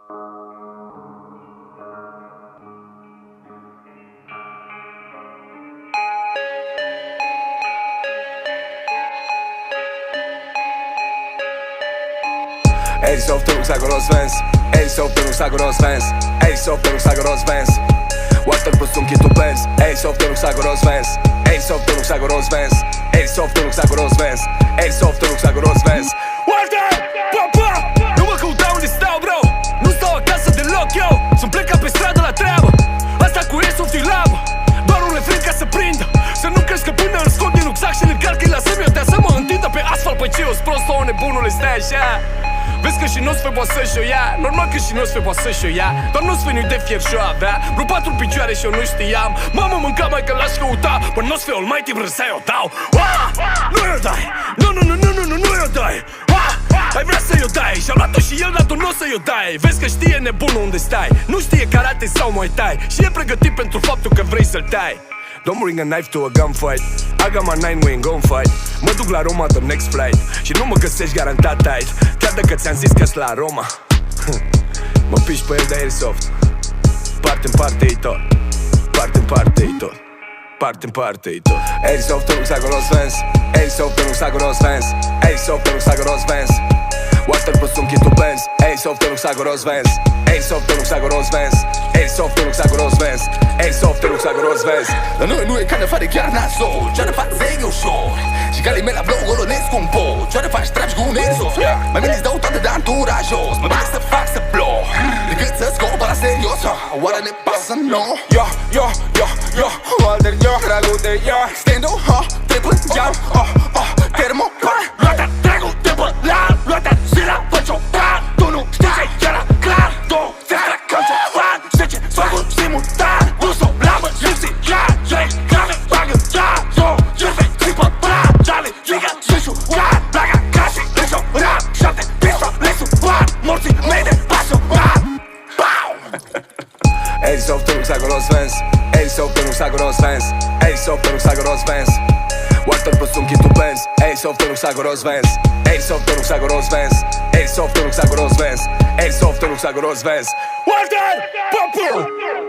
Airsoft to sa go rozwęs, Airsoft to sa go rozwęs, Airsoft to sa go rozwęs. Water po sumki tu Benz, Airsoft to sa go rozwęs, Airsoft to sa go rozwęs, Airsoft to sa go rozwęs, Airsoft to sa go rozwęs. Water! Papa! Nu mă căuta unde stau, bro. Nu stau acasă deloc, yo. Sunt plecat pe stradă la treabă. Asta cu Airsoft e labă. Doar un refren ca să prindă. Să nu crezi că până îl scot din rucsac și îl încarc îi lasăm eu să mă întindă pe asfalt. Păi ce eu-s prost, o nebunule, stai așa. Vezi că și nu-ți fe boasă și-o ia. Normal că și nu-ți fe boasă și-o ia. Doar nu-ți fe nu-i de fier și-o avea. Vreo 4 picioare și-o nu știam. Mamă mânca mai că l-aș căuta. Bă, nu-ți fe almighty vreo să-i o dau. Nu i-o dai. Nu i-o dai. Ai vrea să-i o dai. Și-au luat-o și el, dar tu nu o să-i o dai. Vezi că știe nebunul unde stai. Nu știe karate sau muay thai. Și e pregătit pentru faptul că vrei să-l tai. Don't bring a knife to a gunfight. I got my 9 way in gunfight. Mă duc la Roma the next flight. Și nu mă găsești garantat tight. Chiar dacă ți-am zis că-s la Roma. Mă piși pe el de Airsoft. Parte-n parte-i tot. Parte-n parte-i tot. Parte-n parte-i tot. Airsoft to sa go rozwęs, Airsoft to sa go rozwęs, Airsoft to sa go rozwęs. Water po sumki tu Benz, Airsoft to sa go rozwęs, Airsoft to sa go rozwęs, Airsoft to sa go rozwęs, Airsoft to sa go rozwęs. La noi nu e care fare chiar nasol. Ce-ar face eu ușor. Și calii mei la blog golonesc un po. Ce-ar faci tragi cu un Airsoft. Mai bine îți dau toată de antura jos. Mă bine să fac să blow decât să scop la serios. Oare ne pasă nouă? Yo Walter, yo Dragute, yo Stand-o, triple jump Termopan Luat-a, dragul, tempo, la Luat-a, zila, fă-ți-o pan Tu nu știi ce-i chiar clar Două, ți-a canță, fan 10, sfagul simultan Nu-s-o blamă, simți clar Jai, grave, bagă, da Zo, jefei, tripă, plan Jale, giga, sâșu, wan Plaga, casi, leșo, rap 7, pisto, lesu, wan Morții mei de pasă, wan Bau! Airsoft to sa go rozwęs, Airsoft to sa go rozwęs, Airsoft to sa go rozwęs. Water po sumki tu Benz, Airsoft to sa go rozwęs, Airsoft to sa go rozwęs, Airsoft to sa go rozwęs, Airsoft to sa go rozwęs. Water! Papa!